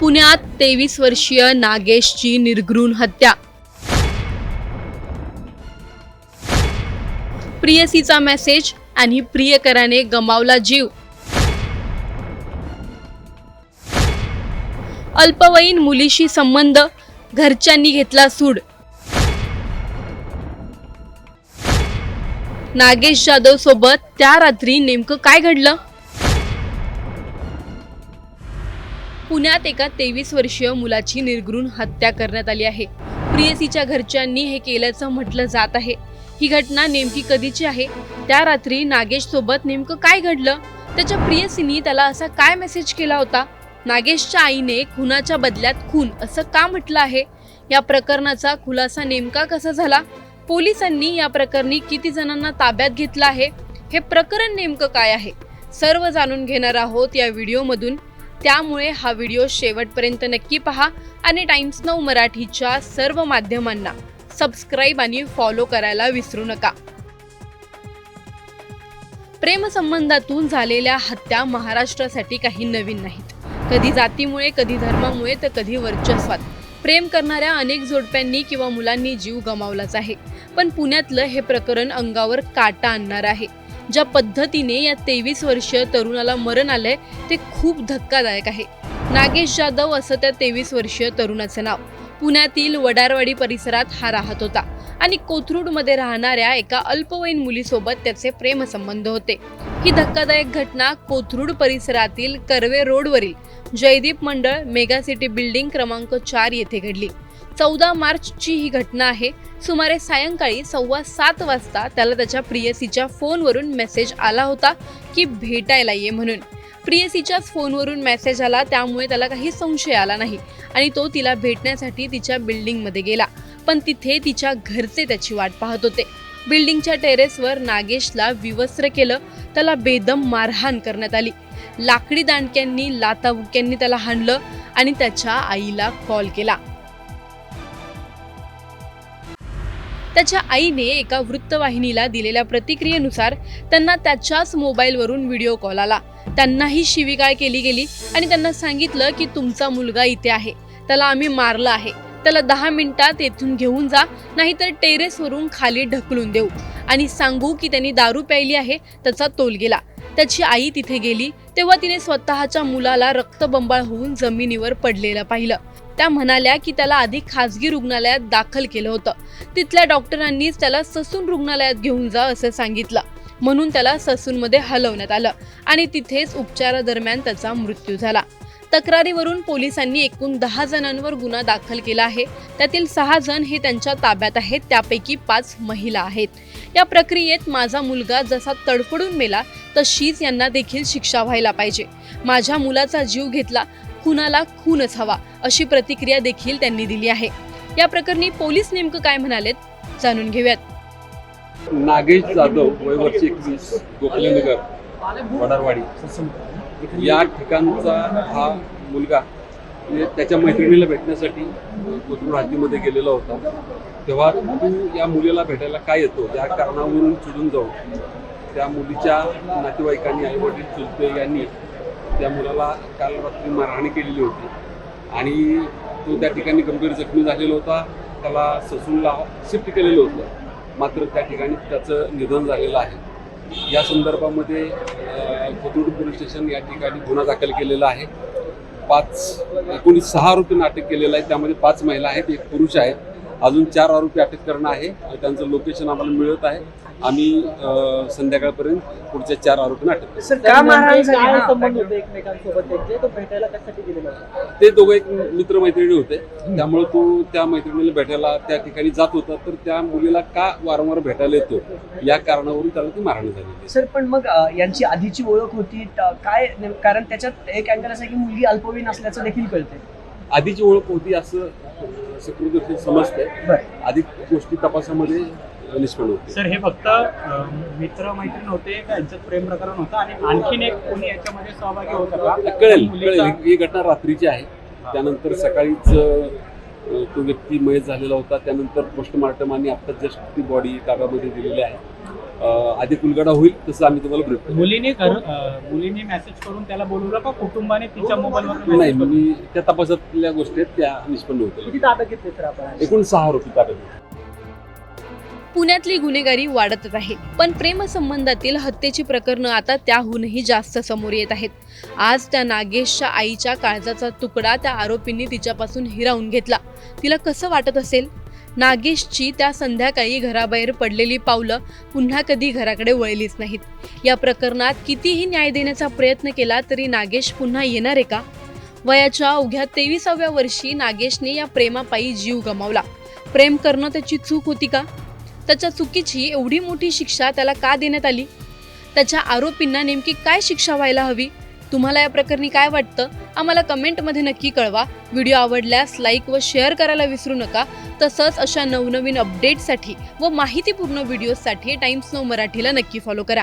पुण्यात 23 वर्षीय नागेशची निर्घृण हत्या। प्रियसीचा मेसेज आणि प्रियकराने गमावला जीव। अल्पवयीन मुलीशी संबंध, घरच्यांनी घेतला सूड। नागेश जाधव सोबत त्या रात्री नेमकं काय घडलं? पुण्यात एका 23 वर्षीय मुलाची निर्घृण हत्या करण्यात आली आहे। प्रियसीच्या घरच्यांनी हे केल्याचं म्हटलं जात आहे। ही घटना नेमकी कधीची आहे? त्या रात्री नागेश सोबत नेमकं काय घडलं? त्याच्या प्रियसीने त्याला असा काय मेसेज केला होता? नागेशच्या आईने खुनाच्या बदल्यात खून असं का म्हटलं आहे? या प्रकरणाचा खुलासा नेमका कसा झाला? पोलिसांनी या प्रकरणी किती जणांना ताब्यात घेतलं आहे? हे प्रकरण नेमकं काय आहे? सर्व जाणून घेणार आहोत या व्हिडिओमधून। त्यामुळे हा व्हिडिओ शेवटपर्यंत नक्की पहा आणि टाइम्स नाऊ मराठीच्या सर्व माध्यमांना सबस्क्राइब आणि फॉलो करायला विसरू नका। प्रेमसंबंधातून झालेल्या हत्या महाराष्ट्रासाठी काही नवीन नाहीत। कधी जातीमुळे, कधी धर्मामुळे, तर कधी वर्चस्वात प्रेम करणाऱ्या अनेक जोडप्यांनी किंवा मुलांनी जीव गमावलाच आहे। पण पुण्यातलं हे प्रकरण अंगावर काटा आणणार आहे। ज्या पद्धतीने या 23 वर्षीय तरुणाला मरण आलंय ते खूप धक्कादायक आहे। नागेश जाधव असं त्या 23 वर्षीय तरुणाचं नाव। पुण्यातील वडारवाडी परिसरात हा राहत होता आणि कोथरूडमध्ये राहणाऱ्या एका अल्पवयीन मुलीसोबत त्याचे प्रेमसंबंध होते। ही धक्कादायक घटना कोथरूड परिसरातील कर्वे रोडवरील जयदीप मंडळ मेगा सिटी बिल्डिंग क्रमांक 4 येथे घडली। 14 मार्चची ही घटना आहे। सुमारे सायंकाळी 7:15 वाजता त्याला त्याच्या प्रियसीच्या फोनवरून मेसेज आला होता की भेटायला ये म्हणून। प्रियसीच्याच फोनवरून मेसेज आला, त्यामुळे त्याला काही संशय आला नाही आणि तो तिला भेटण्यासाठी तिच्या बिल्डिंगमध्ये गेला। पण तिथे तिच्या घरचे त्याची वाट पाहत होते। बिल्डिंगच्या टेरेसवर नागेशला विवस्त्र केलं, त्याला बेदम मारहाण करण्यात आली। लाकडी दांडक्यांनी, लाथाबुक्क्यांनी त्याला हाणलं आणि त्याच्या आईला कॉल केला। त्याच्या आईने एका वृत्तवाहिनीला दिलेल्या प्रतिक्रियेनुसार त्यांना त्याच्याच मोबाईलवरून व्हिडिओ कॉल आला। त्यांनाही शिवीगाळ केली गेली आणि त्यांना सांगितलं की तुमचा मुलगा इथे आहे, त्याला आम्ही मारलं आहे, त्याला 10 मिनिटात येथून घेऊन जा, नाहीतर टेरेसवरून खाली ढकलून देऊ आणि सांगू की त्यांनी दारू प्यायली आहे, त्याचा तोल गेला। त्याची आई तिथे गेली तेव्हा तिने स्वतःच्या मुलाला रक्तबंबाळ होऊन जमिनीवर पडलेलं पाहिलं। त्या म्हणाल्या की त्याला आधी खासगी रुग्णालयात दाखल केलं होतं। तिथल्या डॉक्टरांनीच त्याला ससून रुग्णालयात घेऊन जा असं सांगितलं, म्हणून त्याला ससूनमध्ये हलवण्यात आलं आणि तिथेच उपचारादरम्यान त्याचा मृत्यू झाला। तक्रारीवरून पोलिसांनी एकूण 10 जणांवर गुन्हा दाखल केला आहे। त्यातील 6 जण हे त्यांच्या ताब्यात आहेत, त्यापैकी 5 महिला आहेत। या प्रक्रियेत माझा मुलगा जसा तडफडून मेला तशीच यांना देखील शिक्षा व्हायला पाहिजे। माझ्या मुलाचा जीव घेतला, खुनाला खूनच हवा, अशी प्रतिक्रिया देखील त्यांनी दिली आहे। या प्रकरणी पोलीस नेमकं काय म्हणालेत जाणून घेऊयात। नागेश जाधव वय वर्ष 21, गोखलेनगर वडारवाडी या ठिकाणचा हा मुलगा त्याच्या मैत्रिणीला भेटण्यासाठी कोथरूड हद्दीमध्ये गेलेला होता। तेव्हा तू या मुलीला भेटायला काय येतो या कारणावरून चिडून जाऊन त्या मुलीच्या नातेवाईकांनी, आईवडील, चुलते यांनी त्या मुलाला काल रात्री मारहाण केलेली होती आणि तो त्या ठिकाणी गंभीर जखमी झालेला होता। त्याला ससूनला शिफ्ट केलेलं होतं, मात्र त्या ठिकाणी त्याचं निधन झालेलं आहे। या संदर्भामध्ये कोथरूड पोलीस स्टेशन या ठिकाणी गुन्हा दाखल केलेला आहे। एकूण 6 आरोपींना अटक केलेलं आहे, त्यामध्ये 5 महिला आहेत, 1 पुरुष आहे। अजून 4 आरोपी अटक करणं आहे। त्यांचं लोकेशन आम्हाला मिळत आहे। आम्ही संध्याकाळपर्यंत पुढच्या 4 आरोपींना अटक करू। ते दोघं एक मित्रमैत्रिणी होते, त्यामुळे तो त्या मैत्रिणीला भेटायला त्या ठिकाणी जात होता, तर त्या मुलीला का वारंवार भेटायला येतो या कारणावरून त्याला ती मारहाण झाली। सर, पण मग यांची आधीची ओळख होती काय? कारण त्याच्यात एक अँगल असा की मुलगी अल्पवयीन असल्याचं देखील कळते। आधीची ओळख होती असं सुकृत समजतंय। अधिक गोष्टी तपासामध्ये निष्पन्न होते। सर, हे फक्त मित्र मैत्रीण होते का यांच्यात प्रेम प्रकरण होतं आणि आणखीन एक कोणी याच्यामध्ये सहभागी होतं का? कळेल। ही घटना रात्रीची आहे। त्यानंतर सकाळीच तो व्यक्ती मयत झालेला होता। त्यानंतर पोस्टमार्टम आणि आता जस्ट ती बॉडी ताब्यामध्ये दिलेली आहे। अधिक उलगडा होईल तसं आम्ही तुम्हाला ब्रीफ करू. मुलीने मेसेज करून त्याला बोलवलं का कुटुंबाने तिच्या मोबाईलवर नाही, मी त्या तपासातल्या गोष्टी आहेत त्या निष्पन्न होतील. ताब्यात घेतले सर आपण एकूण 6 आरोपी ताब्यात घेतले. पुण्यातली गुन्हेगारी वाढतच आहे, पण प्रेमसंबंधातील हत्येची प्रकरणं आता त्याहूनही जास्त समोर येत आहेत. आज त्या नागेशच्या आईच्या काळजाचा तुकडा त्या आरोपींनी तिच्यापासून हिरावून घेतला. तिला कसं वाटत असेल? नागेशची त्या संध्याकाळी घराबाहेर पडलेली पावलं पुन्हा कधी घराकडे वळलीच नाहीत. या प्रकरणात कितीही न्याय देण्याचा प्रयत्न केला तरी नागेश पुन्हा येणार आहे का? वयाच्या अवघ्या 23व्या वर्षी नागेशने या प्रेमापायी जीव गमावला. प्रेम करणं त्याची चूक होती का? त्याच्या चुकीची एवढी मोठी शिक्षा त्याला का देण्यात आली? त्याच्या आरोपींना नेमकी काय शिक्षा व्हायला हवी? तुम्हाला या प्रकरणी काय वाटतं? आम्हाला कमेंटमध्ये नक्की कळवा. व्हिडिओ आवडल्यास लाईक व शेअर करायला विसरू नका. तसंच अशा नवनवीन अपडेट्ससाठी व माहितीपूर्ण व्हिडिओसाठी टाइम्स नाऊ मराठीला नक्की फॉलो करा.